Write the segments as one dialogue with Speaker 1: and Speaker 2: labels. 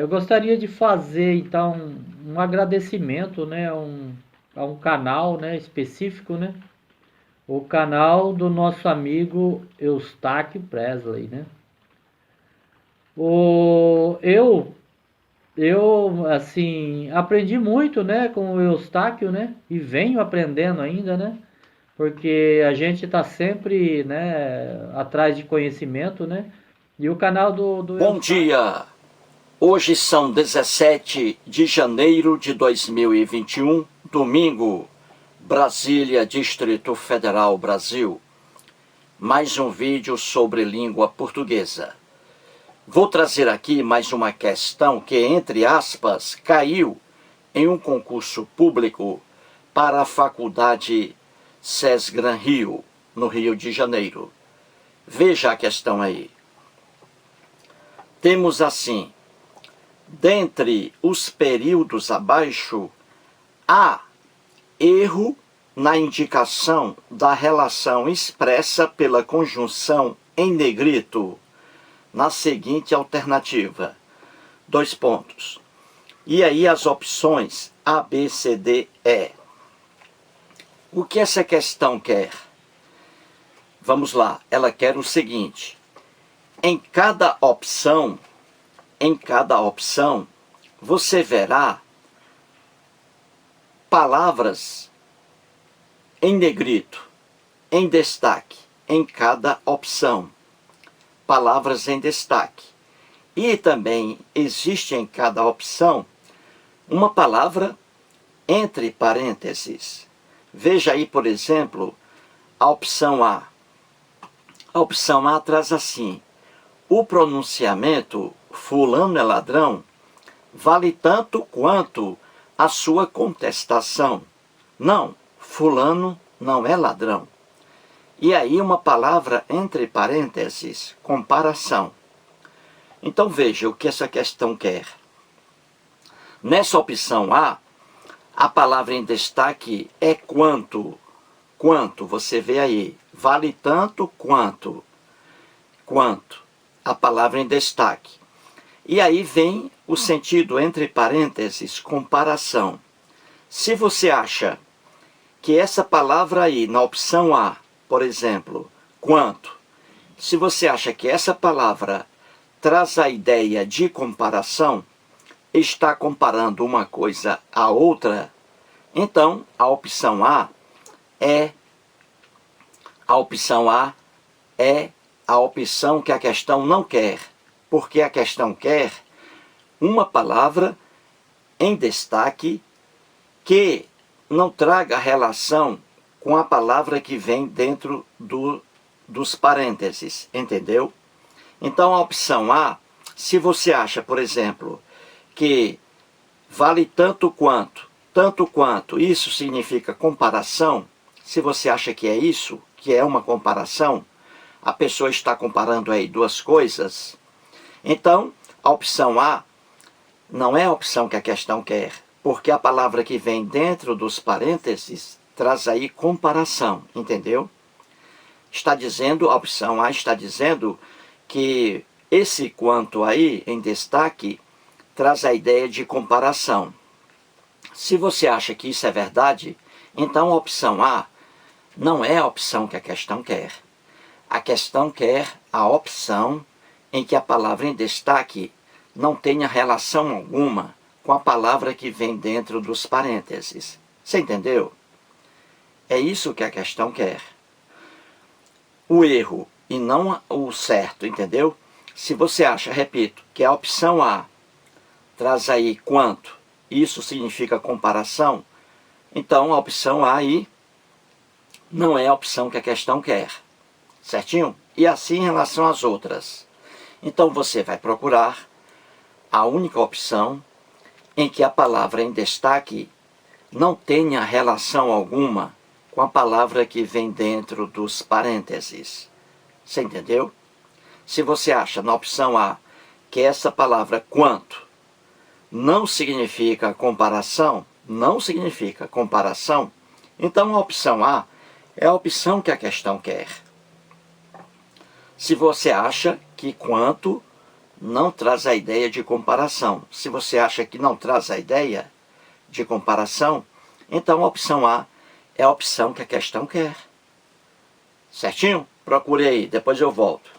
Speaker 1: Eu gostaria de fazer então um agradecimento, né, a um canal, né, específico, né, o canal do nosso amigo Eustáquio Presley, né. O, eu assim aprendi muito, né, com o Eustáquio, né, e venho aprendendo ainda, né, porque a gente está sempre, né, atrás de conhecimento, né, e o canal do
Speaker 2: Bom
Speaker 1: Eustáquio.
Speaker 2: dia! Hoje são 17 de janeiro de 2021, domingo, Brasília, Distrito Federal, Brasil. Mais um vídeo sobre língua portuguesa. Vou trazer aqui mais uma questão que, entre aspas, caiu em um concurso público para a Faculdade Sesgran Rio, no Rio de Janeiro. Veja a questão aí. Temos assim: dentre os períodos abaixo, há erro na indicação da relação expressa pela conjunção em negrito na seguinte alternativa. Dois pontos. E aí as opções A, B, C, D, E. O que essa questão quer? Vamos lá, ela quer o seguinte: em cada opção, você verá palavras em negrito, em destaque, em cada opção. Palavras em destaque. E também existe em cada opção uma palavra entre parênteses. Veja aí, por exemplo, a opção A. A opção A traz assim: o pronunciamento fulano é ladrão vale tanto quanto a sua contestação. Não, fulano não é ladrão. E aí uma palavra entre parênteses, comparação. Então veja o que essa questão quer. Nessa opção a palavra em destaque é quanto. Quanto, você vê aí, vale tanto quanto. Quanto, a palavra em destaque. E aí vem o sentido entre parênteses, comparação. Se você acha que essa palavra aí, na opção A, por exemplo, quanto, se você acha que essa palavra traz a ideia de comparação, está comparando uma coisa à outra, então é a opção A é a opção que a questão não quer, porque a questão quer uma palavra em destaque que não traga relação com a palavra que vem dentro dos parênteses, entendeu? Então a opção A, se você acha, por exemplo, que vale tanto quanto, isso significa comparação, se você acha que é isso, que é uma comparação, a pessoa está comparando aí duas coisas, então a opção A não é a opção que a questão quer, porque a palavra que vem dentro dos parênteses traz aí comparação, entendeu? Está dizendo, a opção A está dizendo que esse quanto aí, em destaque, traz a ideia de comparação. Se você acha que isso é verdade, então a opção A não é a opção que a questão quer. A questão quer a opção em que a palavra em destaque não tenha relação alguma com a palavra que vem dentro dos parênteses. Você entendeu? É isso que a questão quer. O erro e não o certo, entendeu? Se você acha, repito, que a opção A traz aí quanto, isso significa comparação, então a opção A aí não é a opção que a questão quer. Certinho? E assim em relação às outras. Então você vai procurar a única opção em que a palavra em destaque não tenha relação alguma com a palavra que vem dentro dos parênteses. Você entendeu? Se você acha na opção A que essa palavra quanto não significa comparação, então a opção A é a opção que a questão quer. Se você acha que quanto não traz a ideia de comparação. Se você acha que não traz a ideia de comparação, então a opção A é a opção que a questão quer. Certinho? Procure aí, depois eu volto.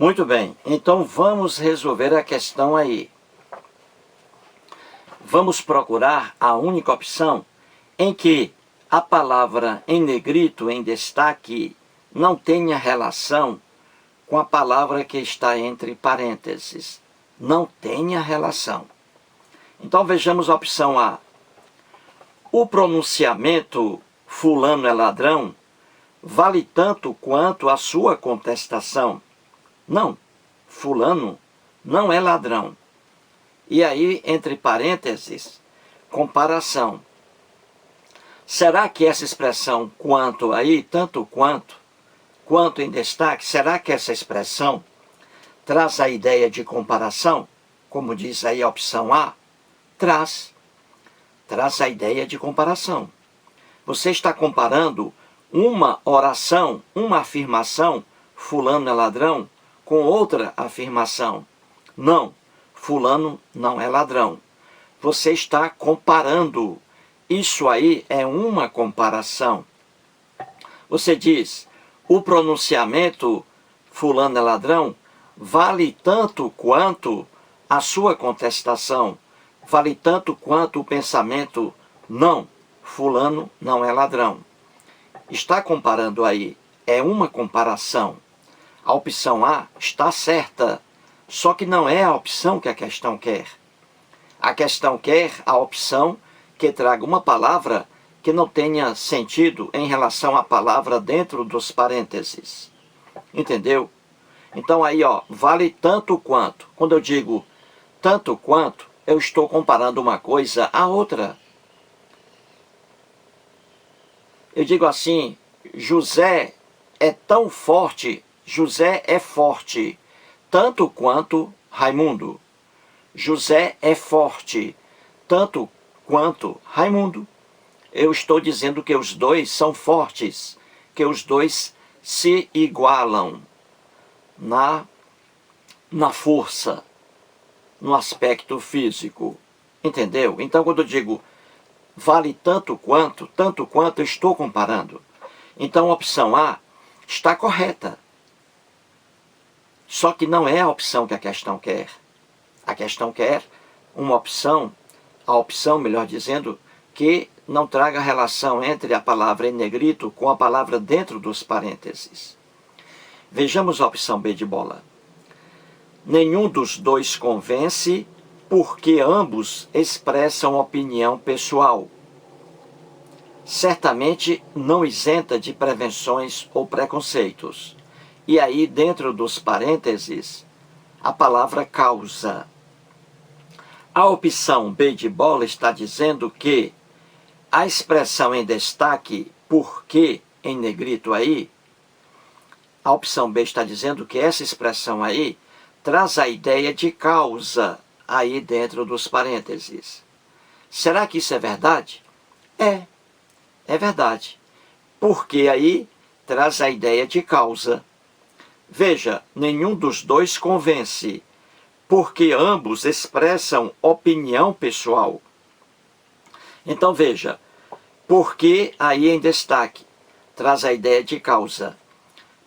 Speaker 2: Muito bem, então vamos resolver a questão aí. Vamos procurar a única opção em que a palavra em negrito, em destaque, não tenha relação com a palavra que está entre parênteses. Não tenha relação. Então vejamos a opção A. O pronunciamento fulano é ladrão vale tanto quanto a sua contestação. Não, fulano não é ladrão. E aí, entre parênteses, comparação. Será que essa expressão quanto aí, tanto quanto em destaque, será que essa expressão traz a ideia de comparação? Como diz aí a opção A, traz a ideia de comparação. Você está comparando uma oração, uma afirmação, fulano é ladrão, com outra afirmação. Não, fulano não é ladrão. Você está comparando. Isso aí é uma comparação. Você diz, o pronunciamento fulano é ladrão vale tanto quanto a sua contestação, vale tanto quanto o pensamento, não, fulano não é ladrão. Está comparando aí, é uma comparação. A opção A está certa, só que não é a opção que a questão quer. A questão quer a opção que traga uma palavra que não tenha sentido em relação à palavra dentro dos parênteses. Entendeu? Então aí, ó, vale tanto quanto. Quando eu digo tanto quanto, eu estou comparando uma coisa à outra. Eu digo assim, José é tão forte, José é forte, tanto quanto Raimundo. José é forte, tanto quanto Raimundo. Eu estou dizendo que os dois são fortes, que os dois se igualam na força, no aspecto físico. Entendeu? Então, quando eu digo vale tanto quanto eu estou comparando. Então, a opção A está correta. Só que não é a opção que a questão quer. A questão quer uma opção, a opção, melhor dizendo, que não traga relação entre a palavra em negrito com a palavra dentro dos parênteses. Vejamos a opção B de bola. Nenhum dos dois convence porque ambos expressam opinião pessoal. Certamente não isenta de prevenções ou preconceitos. E aí, dentro dos parênteses, a palavra causa. A opção B de bola está dizendo que a expressão em destaque, porque em negrito aí, a opção B está dizendo que essa expressão aí traz a ideia de causa aí dentro dos parênteses. Será que isso é verdade? É verdade. Porque aí traz a ideia de causa. Veja, nenhum dos dois convence, porque ambos expressam opinião pessoal. Então veja, porque aí em destaque, traz a ideia de causa.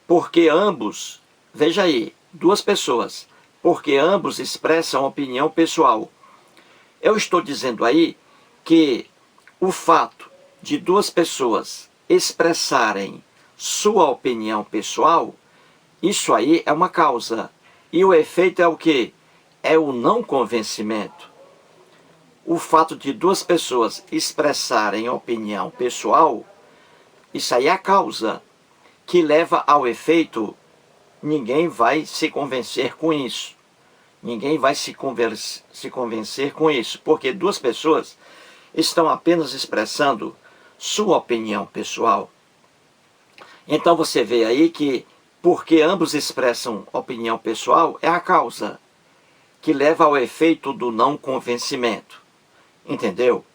Speaker 2: Porque ambos, veja aí, duas pessoas, porque ambos expressam opinião pessoal. Eu estou dizendo aí que o fato de duas pessoas expressarem sua opinião pessoal, isso aí é uma causa. E o efeito é o quê? É o não convencimento. O fato de duas pessoas expressarem opinião pessoal, isso aí é a causa, que leva ao efeito, ninguém vai se convencer com isso. Ninguém vai se convencer com isso, porque duas pessoas estão apenas expressando sua opinião pessoal. Então você vê aí que, porque ambos expressam opinião pessoal, é a causa, que leva ao efeito do não convencimento. Entendeu?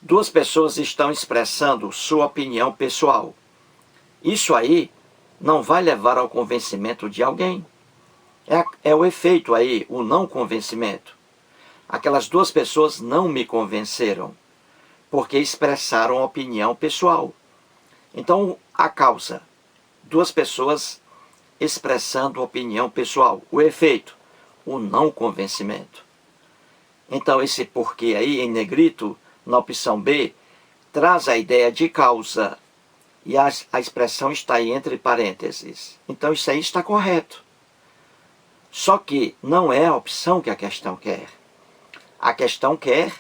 Speaker 2: Duas pessoas estão expressando sua opinião pessoal. Isso aí não vai levar ao convencimento de alguém. É o efeito aí, o não convencimento. Aquelas duas pessoas não me convenceram, porque expressaram opinião pessoal. Então, a causa, duas pessoas expressando opinião pessoal. O efeito, o não convencimento. Então, esse porquê aí, em negrito, na opção B, traz a ideia de causa. E a expressão está aí entre parênteses. Então, isso aí está correto. Só que não é a opção que a questão quer. A questão quer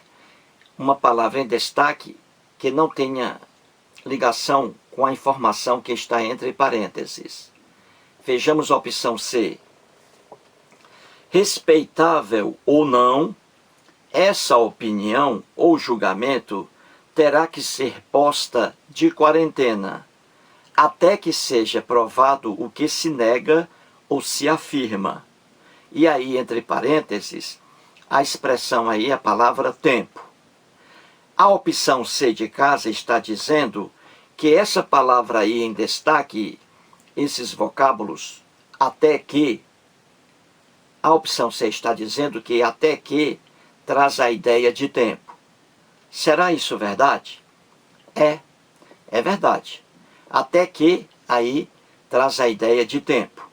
Speaker 2: uma palavra em destaque que não tenha ligação com a informação que está entre parênteses. Vejamos a opção C. Respeitável ou não, essa opinião ou julgamento terá que ser posta de quarentena, até que seja provado o que se nega ou se afirma. E aí, entre parênteses, a expressão aí, a palavra tempo. A opção C de casa está dizendo que essa palavra aí em destaque, esses vocábulos, até que, a opção C está dizendo que até que traz a ideia de tempo. Será isso verdade? É verdade. Até que, aí, traz a ideia de tempo.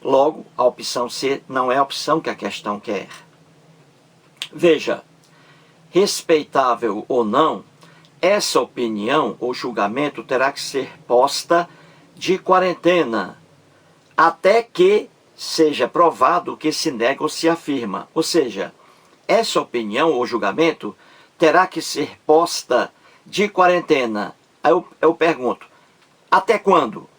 Speaker 2: Logo, a opção C não é a opção que a questão quer. Veja, respeitável ou não, essa opinião ou julgamento terá que ser posta de quarentena, até que seja provado que se nega ou se afirma. Ou seja, essa opinião ou julgamento terá que ser posta de quarentena. Aí eu pergunto, até quando?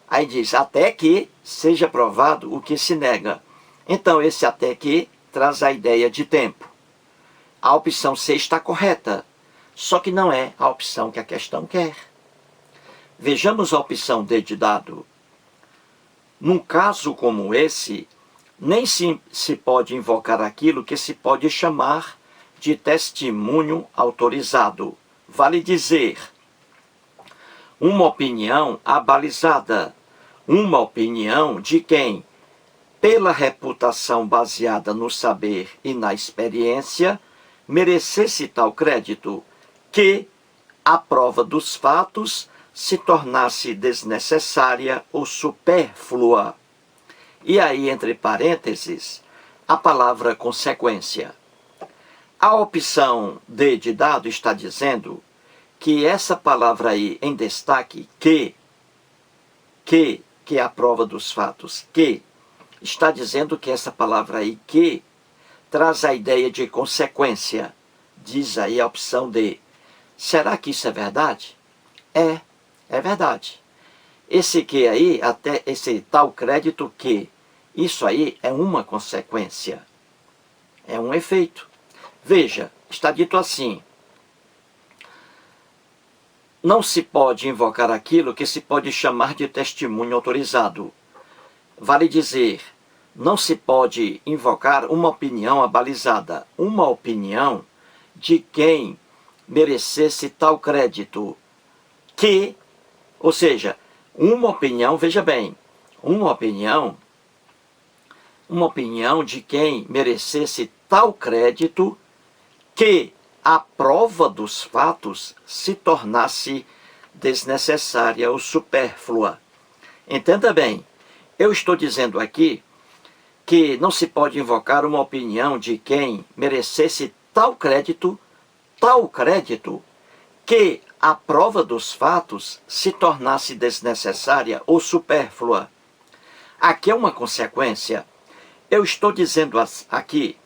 Speaker 2: Aí diz, até que seja provado o que se nega. Então, esse até que traz a ideia de tempo. A opção C está correta, só que não é a opção que a questão quer. Vejamos a opção D de dado. Num caso como esse, nem se pode invocar aquilo que se pode chamar de testemunho autorizado. Vale dizer, uma opinião abalizada, uma opinião de quem, pela reputação baseada no saber e na experiência, merecesse tal crédito, que a prova dos fatos se tornasse desnecessária ou supérflua. E aí, entre parênteses, a palavra consequência. A opção D de dado está dizendo que essa palavra aí em destaque, que é a prova dos fatos, que, está dizendo que essa palavra aí, que, traz a ideia de consequência. Diz aí a opção D. Será que isso é verdade? É verdade. Esse que aí, até esse tal crédito que, isso aí é uma consequência. É um efeito. Veja, está dito assim, não se pode invocar aquilo que se pode chamar de testemunho autorizado. Vale dizer, não se pode invocar uma opinião abalizada, uma opinião de quem merecesse tal crédito, que, ou seja, uma opinião, veja bem, uma opinião de quem merecesse tal crédito, que a prova dos fatos se tornasse desnecessária ou supérflua. Entenda bem, eu estou dizendo aqui que não se pode invocar uma opinião de quem merecesse tal crédito, que a prova dos fatos se tornasse desnecessária ou supérflua. Aqui é uma consequência. Eu estou dizendo aqui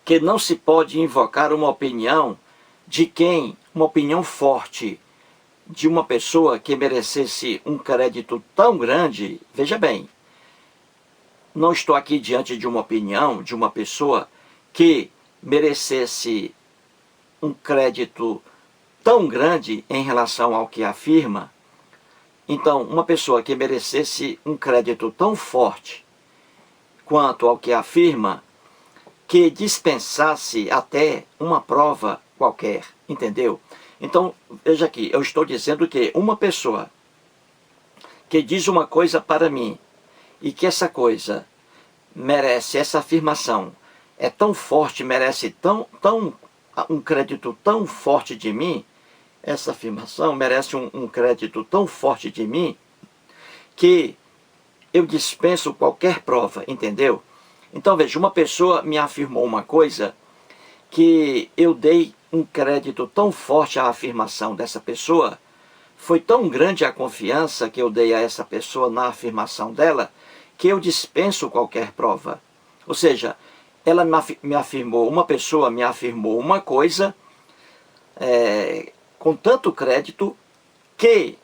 Speaker 2: que não se pode invocar uma opinião de quem, uma opinião forte, de uma pessoa que merecesse um crédito tão grande. Veja bem, não estou aqui diante de uma opinião de uma pessoa que merecesse um crédito tão grande em relação ao que afirma. Então, uma pessoa que merecesse um crédito tão forte quanto ao que afirma, que dispensasse até uma prova qualquer, entendeu? Então, veja aqui, eu estou dizendo que uma pessoa que diz uma coisa para mim e que essa coisa merece, essa afirmação é tão forte, merece um crédito tão forte de mim, essa afirmação merece um crédito tão forte de mim, que eu dispenso qualquer prova, entendeu? Então, veja, uma pessoa me afirmou uma coisa que eu dei um crédito tão forte à afirmação dessa pessoa, foi tão grande a confiança que eu dei a essa pessoa na afirmação dela, que eu dispenso qualquer prova. Ou seja, ela me afirmou, uma pessoa me afirmou uma coisa com tanto crédito que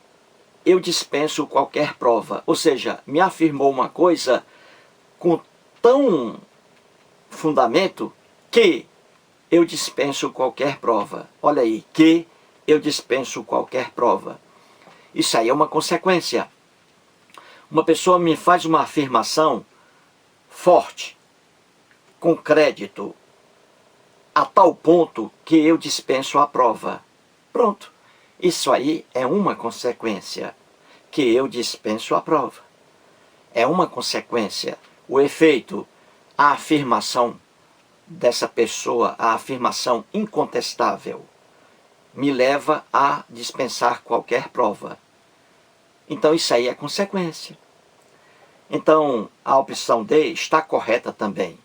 Speaker 2: eu dispenso qualquer prova. Ou seja, me afirmou uma coisa com tão fundamento que eu dispenso qualquer prova. Olha aí, que eu dispenso qualquer prova. Isso aí é uma consequência. Uma pessoa me faz uma afirmação forte, com crédito, a tal ponto que eu dispenso a prova. Pronto. Isso aí é uma consequência, que eu dispenso a prova. É uma consequência. O efeito, a afirmação dessa pessoa, a afirmação incontestável. me leva a dispensar qualquer prova. Então isso aí é consequência. Então a opção D está correta também.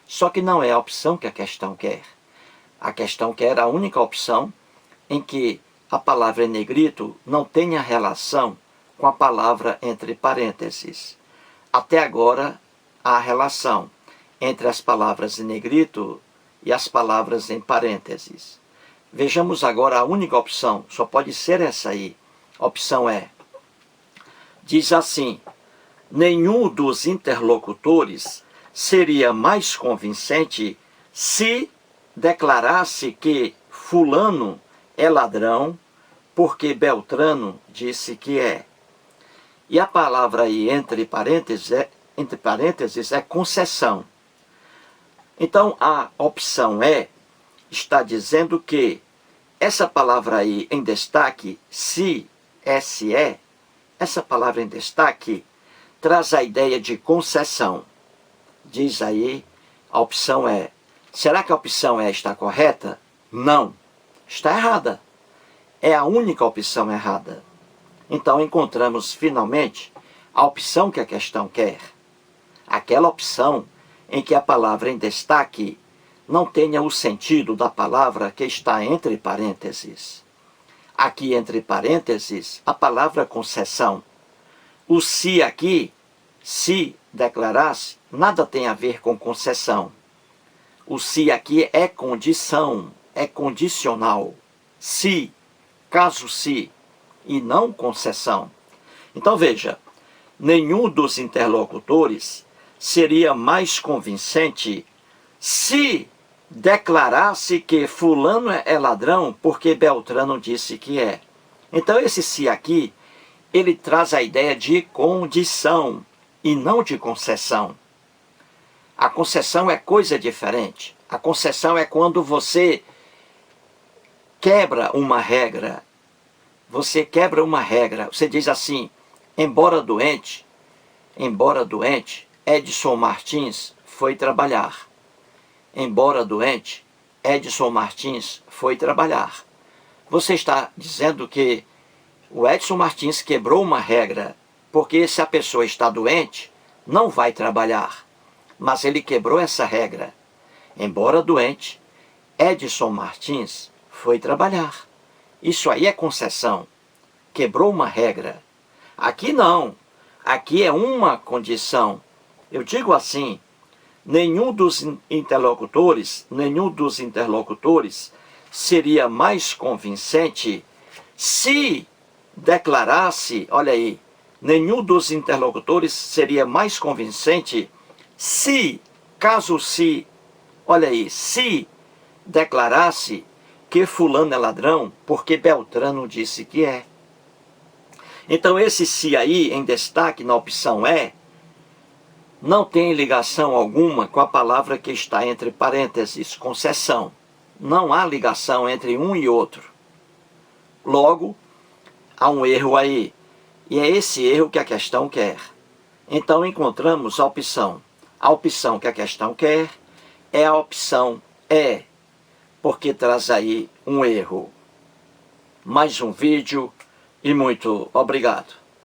Speaker 2: Só que não é a opção que a questão quer. A questão quer a única opção em que a palavra em negrito não tenha relação com a palavra entre parênteses. Até agora, há relação entre as palavras em negrito e as palavras em parênteses. Vejamos agora a única opção, só pode ser essa aí. A opção é, diz assim: nenhum dos interlocutores seria mais convincente se declarasse que fulano é ladrão porque Beltrano disse que é. E a palavra aí entre parênteses é concessão. Então a opção E está dizendo que essa palavra aí em destaque, se, essa palavra em destaque traz a ideia de concessão. Diz aí a opção E. Será que a opção E está correta? Não. Está errada. É a única opção errada. Então encontramos finalmente a opção que a questão quer. Aquela opção em que a palavra em destaque não tenha o sentido da palavra que está entre parênteses. Aqui entre parênteses, a palavra concessão. O se aqui, se declarasse, nada tem a ver com concessão. O se aqui é condição, é condicional. Se, caso se, e não concessão. Então veja, nenhum dos interlocutores seria mais convincente se declarasse que fulano é ladrão porque Beltrano disse que é. Então esse se aqui, ele traz a ideia de condição e não de concessão. A concessão é coisa diferente. A concessão é quando você quebra uma regra. Você quebra uma regra. Você diz assim, embora doente, Edson Martins foi trabalhar. Embora doente, Edson Martins foi trabalhar. Você está dizendo que o Edson Martins quebrou uma regra, porque se a pessoa está doente, não vai trabalhar. Mas ele quebrou essa regra. Embora doente, Edson Martins foi trabalhar. Isso aí é concessão. Quebrou uma regra. Aqui não. Aqui é uma condição. Eu digo assim, nenhum dos interlocutores seria mais convincente se declarasse, olha aí, nenhum dos interlocutores seria mais convincente se, caso se, olha aí, se declarasse que fulano é ladrão porque Beltrano disse que é. Então esse se aí, em destaque na opção E, não tem ligação alguma com a palavra que está entre parênteses, concessão. Não há ligação entre um e outro. Logo, há um erro aí. E é esse erro que a questão quer. Então encontramos a opção. A opção que a questão quer é a opção E, porque traz aí um erro. Mais um vídeo e muito obrigado.